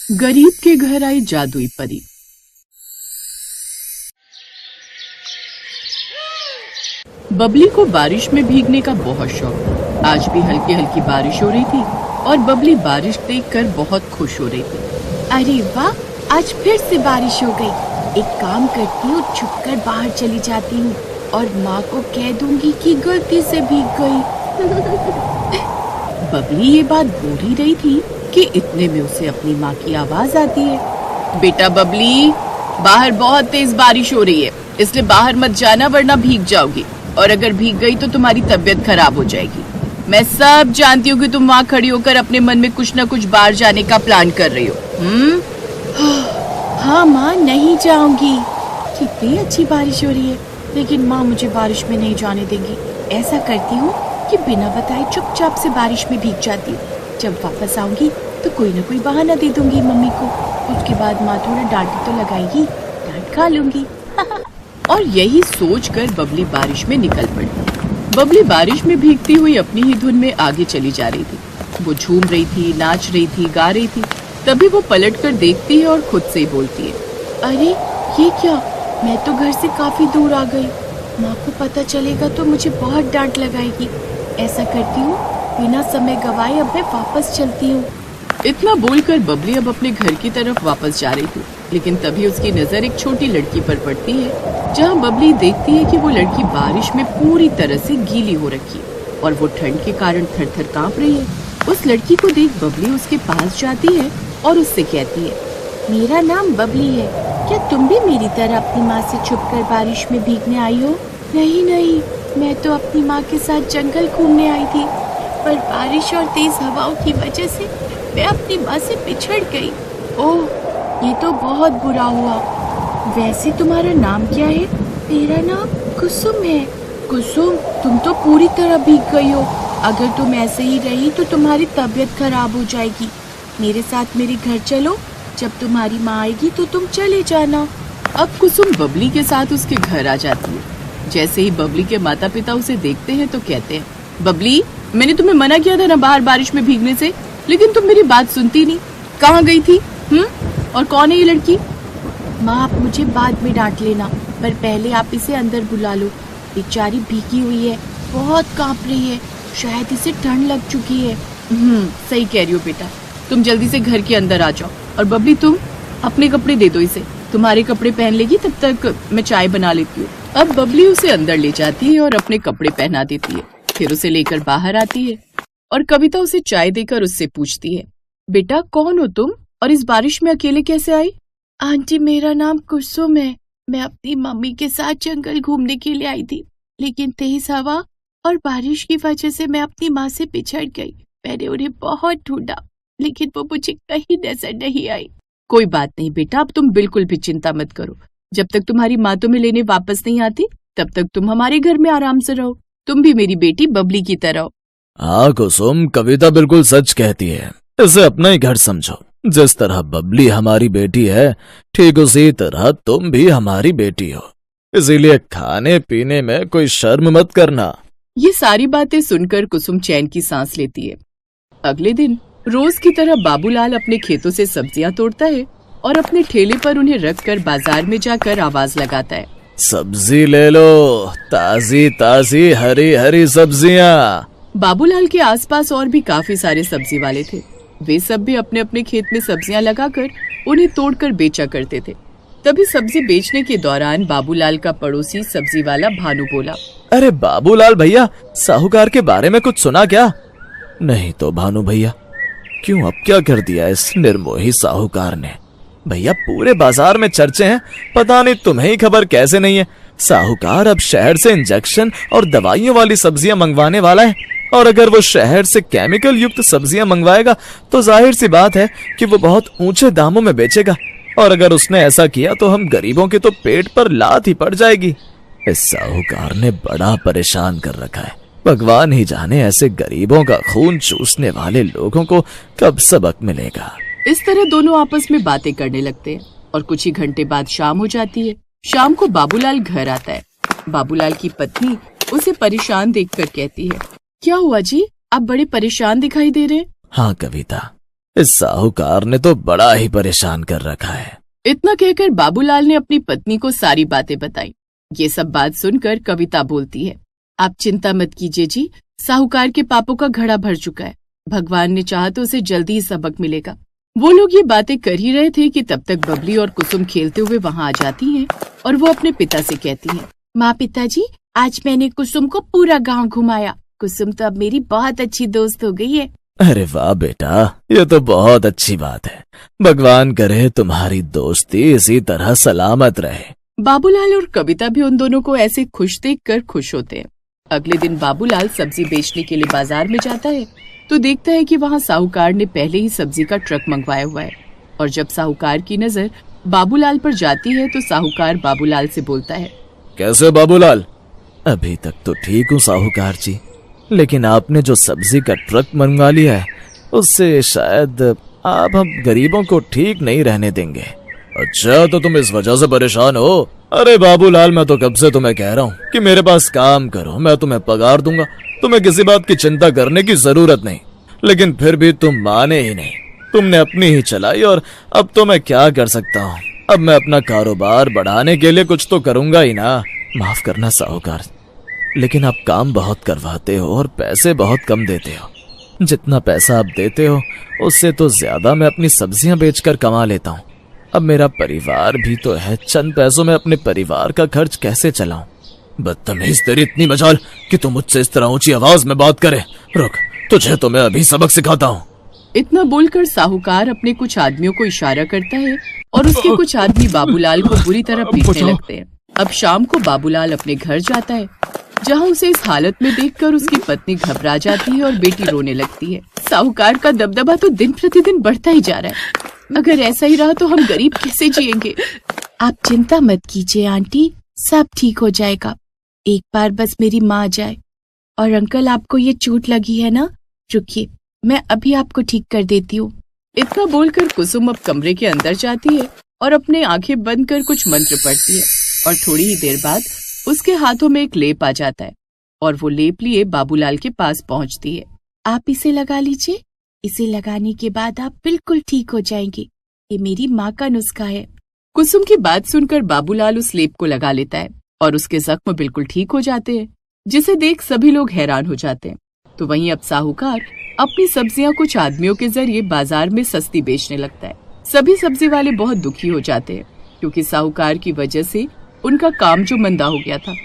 गरीब के घर आई जादुई परी। बबली को बारिश में भीगने का बहुत शौक था। आज भी हल्की हल्की बारिश हो रही थी और बबली बारिश देखकर बहुत खुश हो रही थी। अरे वाह, आज फिर से बारिश हो गई। एक काम करती हूँ, छुपकर बाहर चली जाती हूँ और माँ को कह दूंगी कि गलती से भीग गई। बबली ये बात बोल ही रही थी कि इतने में उसे अपनी माँ की आवाज आती है। बेटा बबली, बाहर बहुत तेज बारिश हो रही है, इसलिए बाहर मत जाना वरना भीग जाओगी, और अगर भीग गई तो तुम्हारी तबीयत खराब हो जाएगी। मैं सब जानती हूँ कि तुम वहाँ खड़ी होकर अपने मन में कुछ न कुछ बाहर जाने का प्लान कर रही हो। हाँ माँ, नहीं जाऊंगी। कितनी अच्छी बारिश हो रही है, लेकिन माँ मुझे बारिश में नहीं जाने देंगी। ऐसा करती हूँ कि बिना बताए चुपचाप से बारिश में भीग जाती हूँ। जब वापस आऊंगी तो कोई न कोई बहाना दे दूंगी मम्मी को। उसके बाद माँ थोड़ा डांट तो लगाएगी, डांट खा लूंगी। और यही सोचकर बबली बारिश में निकल पड़ी। बबली बारिश में भीगती हुई अपनी ही धुन में आगे चली जा रही थी। वो झूम रही थी, नाच रही थी, गा रही थी। तभी वो पलटकर देखती है और खुद से ही बोलती है, अरे ये क्या, मैं तो घर से काफी दूर आ गई। माँ को पता चलेगा तो मुझे बहुत डांट लगाएगी। ऐसा करती हूँ, बिना समय गवाए अब मैं वापस चलती हूँ। इतना बोलकर बबली अब अपने घर की तरफ वापस जा रही थी, लेकिन तभी उसकी नजर एक छोटी लड़की पर पड़ती है, जहाँ बबली देखती है कि वो लड़की बारिश में पूरी तरह से गीली हो रखी है और वो ठंड के कारण थर-थर कांप रही है। उस लड़की को देख बबली उसके पास जाती है और उससे कहती है, मेरा नाम बबली है, क्या तुम भी मेरी तरह अपनी माँ से छुपकर बारिश में भीगने आई हो? नहीं नहीं, मैं तो अपनी माँ के साथ जंगल घूमने आई थी, पर बारिश और तेज हवाओं की वजह से मैं अपनी माँ से बिछड़ गई। ओह, ये तो बहुत बुरा हुआ। वैसे तुम्हारा नाम क्या है? मेरा नाम कुसुम है। कुसुम, तुम तो पूरी तरह भीग गई हो। अगर तुम ऐसे ही रही तो तुम्हारी तबीयत खराब हो जाएगी। मेरे साथ मेरे घर चलो, जब तुम्हारी माँ आएगी तो तुम चले जाना। अब कुसुम बबली के साथ उसके घर आ जाती है। जैसे ही बबली के माता पिता उसे देखते हैं तो कहते हैं, बबली, मैंने तुम्हें मना किया था ना बाहर बारिश में भीगने से, लेकिन तुम मेरी बात सुनती नहीं। कहाँ गई थी? और कौन है ये लड़की? माँ, आप मुझे बाद में डांट लेना, पर पहले आप इसे अंदर बुला लो। बेचारी भीगी हुई है, बहुत कांप रही है, शायद इसे ठंड लग चुकी है। सही कह रही हो बेटा, तुम जल्दी से घर के अंदर आ जाओ। और बबली, तुम अपने कपड़े दे दो इसे, तुम्हारे कपड़े पहन लेगी, तब तक मैं चाय बना लेती हूँ। अब बबली उसे अंदर ले जाती है और अपने कपड़े पहना देती है। फिर उसे लेकर बाहर आती है और कविता उसे चाय देकर उससे पूछती है, बेटा कौन हो तुम और इस बारिश में अकेले कैसे आई? आंटी, मेरा नाम कुसुम है। मैं अपनी मम्मी के साथ जंगल घूमने के लिए आई थी, लेकिन तेज हवा और बारिश की वजह से मैं अपनी माँ से बिछड़ गई। मैंने उन्हें बहुत ढूंढा, लेकिन वो मुझे कहीं नजर नहीं आई। कोई बात नहीं बेटा, अब तुम बिल्कुल भी चिंता मत करो। जब तक तुम्हारी माँ तुम्हें लेने वापस नहीं आती, तब तक तुम हमारे घर में आराम से रहो। तुम भी मेरी बेटी बबली की तरह हो। हाँ कुसुम, कविता बिल्कुल सच कहती है। इसे अपना ही घर समझो। जिस तरह बबली हमारी बेटी है, ठीक उसी तरह तुम भी हमारी बेटी हो। इसीलिए खाने पीने में कोई शर्म मत करना। ये सारी बातें सुनकर कुसुम चैन की सांस लेती है। अगले दिन रोज की तरह बाबूलाल अपने खेतों से सब्जियां तोड़ता है और अपने ठेले पर उन्हें रखकर बाजार में जाकर आवाज लगाता है, सब्जी ले लो, ताजी ताजी हरी हरी सब्जियां। बाबूलाल के आसपास और भी काफी सारे सब्जी वाले थे। वे सब भी अपने अपने खेत में सब्जियां लगाकर उन्हें तोड़कर बेचा करते थे। तभी सब्जी बेचने के दौरान बाबूलाल का पड़ोसी सब्जी वाला भानु बोला, अरे बाबूलाल भैया, साहूकार के बारे में कुछ सुना क्या? नहीं तो भानु भैया, क्यों अब क्या कर दिया इस निर्मोही साहूकार ने? भैया पूरे बाजार में चर्चे हैं, पता नहीं तुम्हें ही खबर कैसे नहीं है। साहूकार अब शहर से इंजेक्शन और दवाइयों वाली सब्जियां मंगवाने वाला है, और अगर वो शहर से केमिकल युक्त सब्जियां मंगवाएगा तो जाहिर सी बात है कि वो बहुत ऊंचे दामों में बेचेगा, और अगर उसने ऐसा किया तो हम गरीबों के तो पेट पर लात ही पड़ जाएगी। इस साहूकार ने बड़ा परेशान कर रखा है। भगवान ही जाने ऐसे गरीबों का खून चूसने वाले लोगों को कब सबक मिलेगा। इस तरह दोनों आपस में बातें करने लगते हैं और कुछ ही घंटे बाद शाम हो जाती है। शाम को बाबूलाल घर आता है। बाबूलाल की पत्नी उसे परेशान देखकर कहती है, क्या हुआ जी, आप बड़े परेशान दिखाई दे रहे हैं? हाँ कविता, इस साहूकार ने तो बड़ा ही परेशान कर रखा है। इतना कहकर बाबूलाल ने अपनी पत्नी को सारी बातें बताई। ये सब बात सुनकर कविता बोलती है, आप चिंता मत कीजिए जी, साहूकार के पापों का घड़ा भर चुका है। भगवान ने चाहा तो उसे जल्दी ही सबक मिलेगा। वो लोग ये बातें कर ही रहे थे कि तब तक बबली और कुसुम खेलते हुए वहाँ आ जाती हैं और वो अपने पिता से कहती हैं, माँ पिताजी, आज मैंने कुसुम को पूरा गांव घुमाया। कुसुम तो अब मेरी बहुत अच्छी दोस्त हो गई है। अरे वाह बेटा, ये तो बहुत अच्छी बात है। भगवान करे तुम्हारी दोस्ती इसी तरह सलामत रहे। बाबूलाल और कविता भी उन दोनों को ऐसे खुश देखकर खुश होते हैं। अगले दिन बाबूलाल सब्जी बेचने के लिए बाजार में जाता है तो देखता है कि वहाँ साहूकार ने पहले ही सब्जी का ट्रक मंगवाया हुआ है। और जब साहूकार की नजर बाबूलाल पर जाती है तो साहूकार बाबूलाल से बोलता है, कैसे बाबूलाल? अभी तक तो ठीक हूँ साहूकार जी, लेकिन आपने जो सब्जी का ट्रक मंगवा लिया है उससे शायद आप हम गरीबों को ठीक नहीं रहने देंगे। अच्छा, तो तुम इस वजह से परेशान हो? अरे बाबूलाल, मैं तो कब से तुम्हें कह रहा हूँ कि मेरे पास काम करो, मैं तुम्हें पगार दूंगा, तुम्हें किसी बात की चिंता करने की जरूरत नहीं। लेकिन फिर भी तुम माने ही नहीं, तुमने अपनी ही चलाई और अब तो मैं क्या कर सकता हूँ। अब मैं अपना कारोबार बढ़ाने के लिए कुछ तो करूंगा ही ना। माफ करना साहूकार, लेकिन आप काम बहुत करवाते हो और पैसे बहुत कम देते हो। जितना पैसा आप देते हो उससे तो ज्यादा मैं अपनी सब्जियां बेचकर कमा लेता हूँ। अब मेरा परिवार भी तो है, चंद पैसों में अपने परिवार का खर्च कैसे चलाऊं? बदतमीज, तेरी इतनी मजाल कि तू मुझसे इस तरह ऊंची आवाज में बात करे। रुक, तुझे तो मैं अभी सबक सिखाता हूँ। इतना बोलकर साहूकार अपने कुछ आदमियों को इशारा करता है और उसके कुछ आदमी बाबूलाल को बुरी तरह पीटने लगते हैं। अब शाम को बाबूलाल अपने घर जाता है, जहाँ उसे इस हालत में देखकर उसकी पत्नी घबरा जाती है और बेटी रोने लगती है। साहूकार का दबदबा तो दिन प्रतिदिन बढ़ता ही जा रहा है। अगर ऐसा ही रहा तो हम गरीब कैसे जिएंगे? आप चिंता मत कीजिए आंटी, सब ठीक हो जाएगा। एक बार बस मेरी माँ आ जाए। और अंकल, आपको ये चोट लगी है ना? रुकिए, मैं अभी आपको ठीक कर देती हूँ। इतना बोलकर कुसुम अब कमरे के अंदर जाती है और अपने आंखें बंद कर कुछ मंत्र पढ़ती है और थोड़ी ही देर बाद उसके हाथों में एक लेप आ जाता है और वो लेप लिए बाबूलाल के पास पहुंचती है। आप इसे लगा लीजिए, इसे लगाने के बाद आप बिल्कुल ठीक हो जाएंगे। ये मेरी माँ का नुस्खा है। कुसुम की बात सुनकर बाबूलाल उस लेप को लगा लेता है और उसके जख्म बिल्कुल ठीक हो जाते हैं, जिसे देख सभी लोग हैरान हो जाते हैं। तो वहीं अब साहूकार अपनी सब्जियां कुछ आदमियों के जरिए बाजार में सस्ती बेचने लगता है। सभी सब्जी वाले बहुत दुखी हो जाते हैं क्योंकि साहूकार की वजह से उनका काम जो मंदा हो गया था।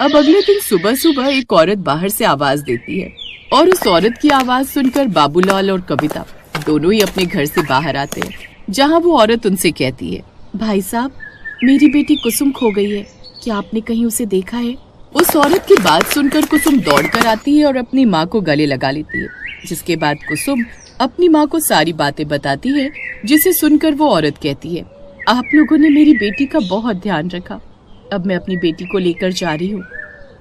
अब अगले दिन सुबह सुबह एक औरत बाहर से आवाज देती है और उस औरत की आवाज सुनकर बाबूलाल और कविता दोनों ही अपने घर से बाहर आते हैं, जहाँ वो औरत उनसे कहती है, भाई साहब, मेरी बेटी कुसुम खो गई है, क्या आपने कहीं उसे देखा है? उस औरत की बात सुनकर कुसुम दौड़कर आती है और अपनी माँ को गले लगा लेती है, जिसके बाद कुसुम अपनी माँ को सारी बातें बताती है, जिसे सुनकर वो औरत कहती है, आप लोगों ने मेरी बेटी का बहुत ध्यान रखा। अब मैं अपनी बेटी को लेकर जा रही हूँ,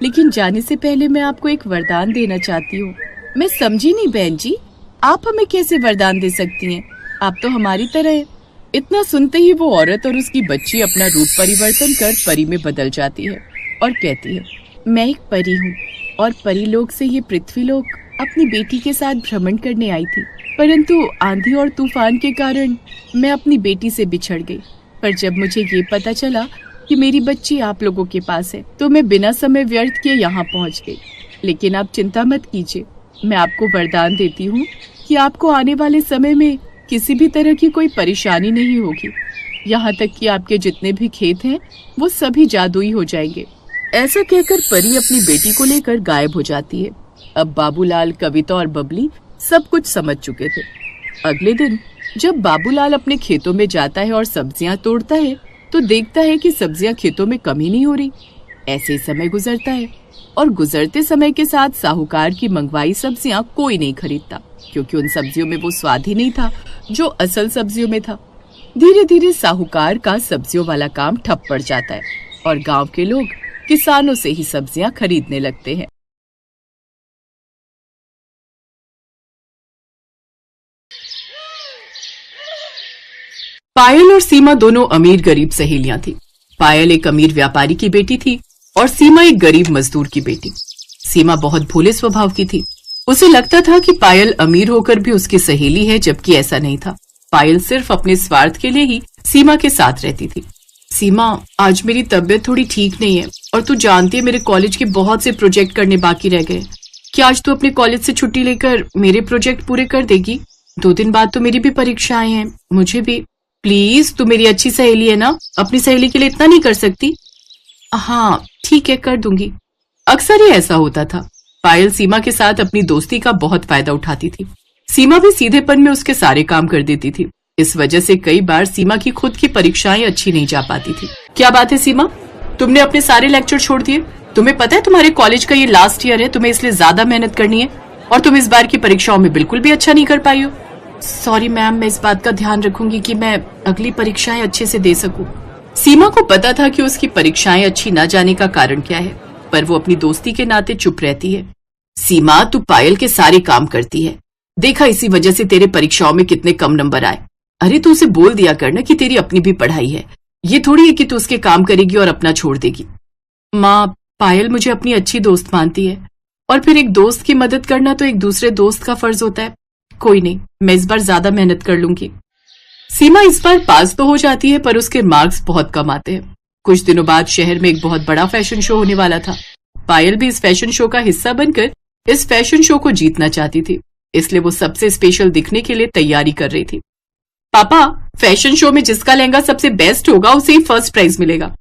लेकिन जाने से पहले मैं आपको एक वरदान देना चाहती हूँ। मैं समझी नहीं बहन जी, आप हमें कैसे वरदान दे सकती हैं? आप तो हमारी तरह हैं। इतना सुनते ही वो औरत और उसकी बच्ची अपना रूप परिवर्तन कर परी में बदल जाती है और कहती है, मैं एक परी हूँ और परी लोक से ये पृथ्वी लोक अपनी बेटी के साथ भ्रमण करने आई थी, परंतु आंधी और तूफान के कारण मैं अपनी बेटी से बिछड़ गई। पर जब मुझे ये पता चला कि मेरी बच्ची आप लोगों के पास है तो मैं बिना समय व्यर्थ किए यहाँ पहुँच गई। लेकिन आप चिंता मत कीजिए, मैं आपको वरदान देती हूँ कि आपको आने वाले समय में किसी भी तरह की कोई परेशानी नहीं होगी। यहाँ तक कि आपके जितने भी खेत हैं वो सभी जादुई हो जाएंगे। ऐसा कहकर परी अपनी बेटी को लेकर गायब हो जाती है। अब बाबूलाल, कविता और बबली सब कुछ समझ चुके थे। अगले दिन जब बाबूलाल अपने खेतों में जाता है और सब्जियां तोड़ता है तो देखता है कि सब्जियां खेतों में कम ही नहीं हो रही। ऐसे ही समय गुजरता है और गुजरते समय के साथ साहूकार की मंगवाई सब्जियां कोई नहीं खरीदता, क्योंकि उन सब्जियों में वो स्वाद ही नहीं था जो असल सब्जियों में था। धीरे धीरे साहूकार का सब्जियों वाला काम ठप पड़ जाता है और गांव के लोग किसानों से ही सब्जियां खरीदने लगते हैं। पायल और सीमा दोनों अमीर गरीब सहेलियां थी। पायल एक अमीर व्यापारी की बेटी थी और सीमा एक गरीब मजदूर की बेटी। सीमा बहुत भोले स्वभाव की थी उसे लगता था कि पायल अमीर होकर भी उसकी सहेली है, जबकि ऐसा नहीं था। पायल सिर्फ अपने स्वार्थ के लिए ही सीमा के साथ रहती थी। सीमा, आज मेरी तबीयत थोड़ी ठीक नहीं है और तू जानती है मेरे कॉलेज के बहुत से प्रोजेक्ट करने बाकी रह गए। क्या आज तू अपने कॉलेज से छुट्टी लेकर मेरे प्रोजेक्ट पूरे कर देगी? 2 दिन बाद तो मेरी भी परीक्षाएं हैं, मुझे भी। प्लीज, तू मेरी अच्छी सहेली है ना, अपनी सहेली के लिए इतना नहीं कर सकती? हाँ ठीक है, कर दूंगी। अक्सर ही ऐसा होता था। पायल सीमा के साथ अपनी दोस्ती का बहुत फायदा उठाती थी। सीमा भी सीधेपन में उसके सारे काम कर देती थी। इस वजह से कई बार सीमा की खुद की परीक्षाएं अच्छी नहीं जा पाती थी। क्या बात है सीमा, तुमने अपने सारे लेक्चर छोड़ दिए? तुम्हें पता है तुम्हारे कॉलेज का ये लास्ट ईयर है, तुम्हें इसलिए ज्यादा मेहनत करनी है और तुम इस बार की परीक्षाओं में बिल्कुल भी अच्छा नहीं कर पाई हो। सॉरी मैम, मैं इस बात का ध्यान रखूंगी कि मैं अगली परीक्षाएं अच्छे से दे सकूं। सीमा को पता था कि उसकी परीक्षाएं अच्छी न जाने का कारण क्या है, पर वो अपनी दोस्ती के नाते चुप रहती है। सीमा, तू पायल के सारे काम करती है, देखा इसी वजह से तेरे परीक्षाओं में कितने कम नंबर आए। अरे तू उसे बोल दिया करना कि तेरी अपनी भी पढ़ाई है, ये थोड़ी है कि तू उसके काम करेगी और अपना छोड़ देगी। माँ, पायल मुझे अपनी अच्छी दोस्त मानती है और फिर एक दोस्त की मदद करना तो एक दूसरे दोस्त का फर्ज होता है। कोई नहीं, मैं इस बार ज्यादा मेहनत कर लूंगी। सीमा इस बार पास तो हो जाती है, पर उसके मार्क्स बहुत कम आते हैं। कुछ दिनों बाद शहर में एक बहुत बड़ा फैशन शो होने वाला था। पायल भी इस फैशन शो का हिस्सा बनकर इस फैशन शो को जीतना चाहती थी, इसलिए वो सबसे स्पेशल दिखने के लिए तैयारी कर रही थी। पापा, फैशन शो में जिसका लहंगा सबसे बेस्ट होगा उसे ही फर्स्ट प्राइज मिलेगा।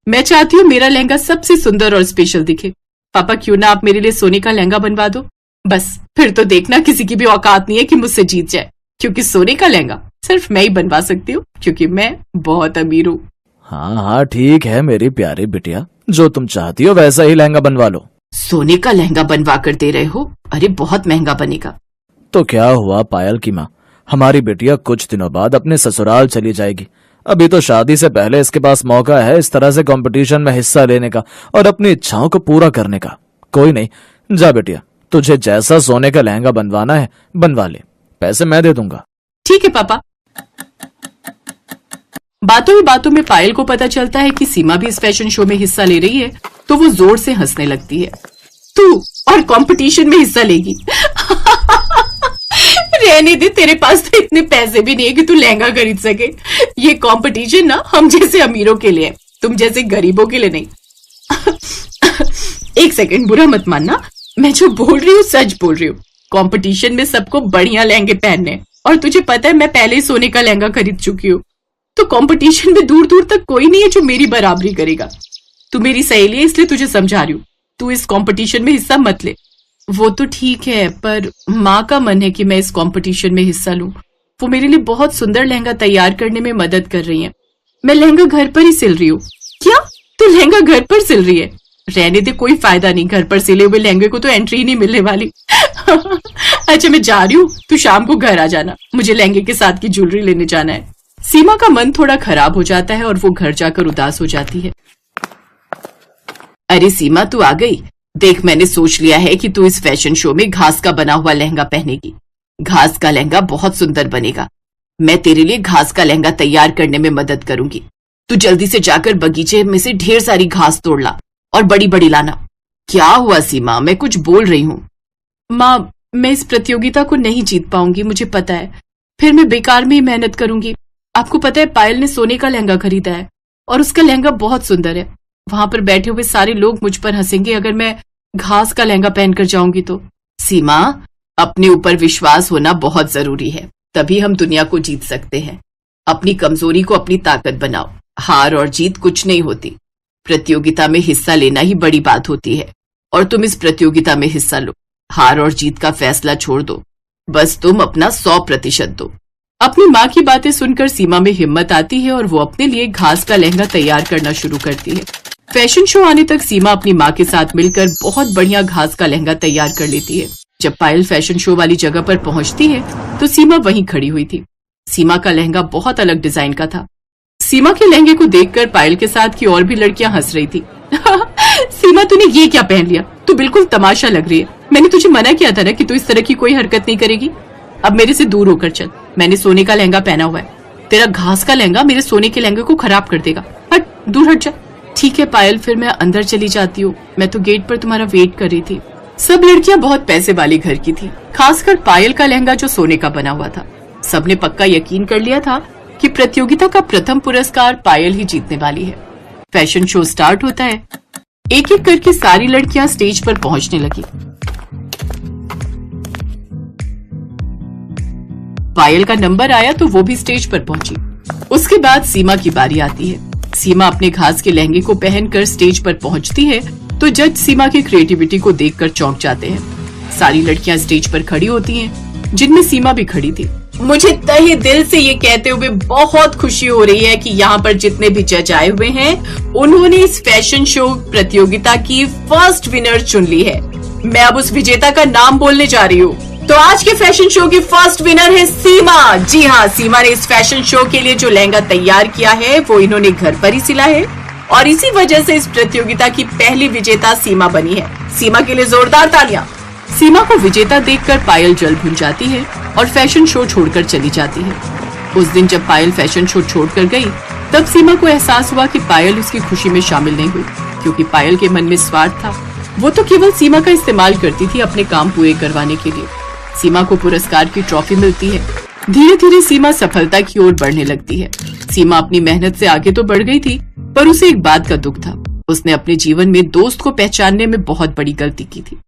मैं चाहती हूँ मेरा लहंगा सबसे सुंदर और स्पेशल दिखे। पापा, क्यों ना आप मेरे लिए सोने का लहंगा बनवा दो? बस फिर तो देखना किसी की भी औकात नहीं है कि मुझसे जीत जाए, क्योंकि सोने का लहंगा सिर्फ मैं ही बनवा सकती हूँ, क्योंकि मैं बहुत अमीर हूँ। हाँ हाँ ठीक है मेरी प्यारी बिटिया, जो तुम चाहती हो वैसा ही लहंगा बनवा लो। सोने का लहंगा बनवा कर दे रहे हो? अरे बहुत महंगा बनेगा। तो क्या हुआ पायल की माँ, हमारी बिटिया कुछ दिनों बाद अपने ससुराल चली जाएगी। अभी तो शादी से पहले इसके पास मौका है इस तरह से कंपटीशन में हिस्सा लेने का और अपनी इच्छाओं को पूरा करने का। कोई नहीं, जा बेटिया, तुझे जैसा सोने का लहंगा बनवाना है बनवा ले, पैसे मैं दे दूंगा। ठीक है पापा। बातों ही बातों में पायल को पता चलता है कि सीमा भी इस फैशन शो में हिस्सा ले रही है, तो वो जोर से हंसने लगती है। तू और कंपटीशन में हिस्सा लेगी? रहने दे, तेरे पास तो इतने पैसे भी नहीं है कि तू लहंगा खरीद सके। ये कंपटीशन ना हम जैसे अमीरों के लिए है, तुम जैसे गरीबों के लिए नहीं। एक सेकंड, बुरा मत मानना, मैं जो बोल रही हूँ सच बोल रही हूँ। कंपटीशन में सबको बढ़िया लहंगे पहनने हैं और तुझे पता है मैं पहले ही सोने का लहंगा खरीद चुकी हूँ, तो कंपटीशन में दूर दूर तक कोई नहीं है जो मेरी बराबरी करेगा। तू मेरी सहेली है इसलिए तुझे समझा रही हूँ, तू इस कंपटीशन में हिस्सा मत ले। वो तो ठीक है, पर माँ का मन है कि मैं इस कंपटीशन में हिस्सा लूं। वो मेरे लिए बहुत सुंदर लहंगा तैयार करने में मदद कर रही है। मैं लहंगा घर पर ही सिल रही हूँ। क्या तू लहंगा घर पर सिल रही है? रहने दे, कोई फायदा नहीं, घर पर सिले हुए लहंगे को तो एंट्री ही नहीं मिलने वाली। अच्छा मैं जा रही हूँ, तू शाम को घर आ जाना, मुझे लहंगे के साथ की ज्वेलरी लेने जाना है। सीमा का मन थोड़ा खराब हो जाता है और वो घर जाकर उदास हो जाती है। अरे सीमा, तू आ गई। देख, मैंने सोच लिया है कि तू इस फैशन शो में घास का बना हुआ लहंगा पहनेगी। घास का लहंगा बहुत सुंदर बनेगा। मैं तेरे लिए घास का लहंगा तैयार करने में मदद करूंगी। तू जल्दी से जाकर बगीचे में से ढेर सारी घास तोड़ ला और बड़ी बड़ी लाना। क्या हुआ सीमा, मैं कुछ बोल रही हूँ। माँ, मैं इस प्रतियोगिता को नहीं जीत पाऊंगी, मुझे पता है। फिर मैं बेकार में ही मेहनत करूंगी। आपको पता है पायल ने सोने का लहंगा खरीदा है और उसका लहंगा बहुत सुंदर है। वहां पर बैठे हुए सारे लोग मुझ पर हंसेंगे अगर मैं घास का लहंगा पहनकर जाऊंगी तो। सीमा, अपने ऊपर विश्वास होना बहुत जरूरी है, तभी हम दुनिया को जीत सकते हैं। अपनी कमजोरी को अपनी ताकत बनाओ। हार और जीत कुछ नहीं होती, प्रतियोगिता में हिस्सा लेना ही बड़ी बात होती है और तुम इस प्रतियोगिता में हिस्सा लो। हार और जीत का फैसला छोड़ दो, बस तुम अपना 100% दो। अपनी माँ की बातें सुनकर सीमा में हिम्मत आती है और वो अपने लिए घास का लहंगा तैयार करना शुरू करती है। फैशन शो आने तक सीमा अपनी माँ के साथ मिलकर बहुत बढ़िया घास का लहंगा तैयार कर लेती है। जब पायल फैशन शो वाली जगह पर पहुंचती है तो सीमा वहीं खड़ी हुई थी। सीमा का लहंगा बहुत अलग डिजाइन का था। सीमा के लहंगे को देखकर पायल के साथ की और भी लड़कियां हंस रही थी। सीमा, तूने ये क्या पहन लिया? तू बिल्कुल तमाशा लग रही है। मैंने तुझे मना किया था ना कि तू इस तरह की कोई हरकत नहीं करेगी। अब मेरे से दूर होकर चल, मैंने सोने का लहंगा पहना हुआ है। तेरा घास का लहंगा मेरे सोने के लहंगे को खराब कर देगा। हट, दूर हट जा। ठीक है पायल, फिर मैं अंदर चली जाती हूँ। मैं तो गेट पर तुम्हारा वेट कर रही थी। सब लड़कियां बहुत पैसे वाले घर की थी, खासकर पायल का लहंगा जो सोने का बना हुआ था। सबने पक्का यकीन कर लिया था कि प्रतियोगिता का प्रथम पुरस्कार पायल ही जीतने वाली है। फैशन शो स्टार्ट होता है। एक एक करके सारी लड़कियां स्टेज पर पहुंचने लगी। पायल का नंबर आया तो वो भी स्टेज पर पहुंची। उसके बाद सीमा की बारी आती है। सीमा अपने घास के लहंगे को पहनकर स्टेज पर पहुंचती है तो जज सीमा की क्रिएटिविटी को देखकर चौंक जाते हैं। सारी लड़कियां स्टेज पर खड़ी होती हैं, जिनमें सीमा भी खड़ी थी। मुझे तहे दिल से ये कहते हुए बहुत खुशी हो रही है कि यहाँ पर जितने भी जज आए हुए हैं, उन्होंने इस फैशन शो प्रतियोगिता की फर्स्ट विनर चुन ली है। मैं अब उस विजेता का नाम बोलने जा रही हूँ। तो आज के फैशन शो की फर्स्ट विनर है सीमा। जी हाँ, सीमा ने इस फैशन शो के लिए जो लहंगा तैयार किया है वो इन्होंने घर पर ही सिला है और इसी वजह से इस प्रतियोगिता की पहली विजेता सीमा बनी है। सीमा के लिए जोरदार तालियां। सीमा को विजेता देखकर पायल जल भुन जाती है और फैशन शो छोड़कर चली जाती है। उस दिन जब पायल फैशन शो छोड़कर गई, तब सीमा को एहसास हुआ कि पायल उसकी खुशी में शामिल नहीं हुई, क्योंकि पायल के मन में स्वार्थ था। वो तो केवल सीमा का इस्तेमाल करती थी अपने काम पूरे करवाने के लिए। सीमा को पुरस्कार की ट्रॉफी मिलती है। धीरे धीरे सीमा सफलता की ओर बढ़ने लगती है। सीमा अपनी मेहनत से आगे तो बढ़ गई थी, पर उसे एक बात का दुख था। उसने अपने जीवन में दोस्त को पहचानने में बहुत बड़ी गलती की थी।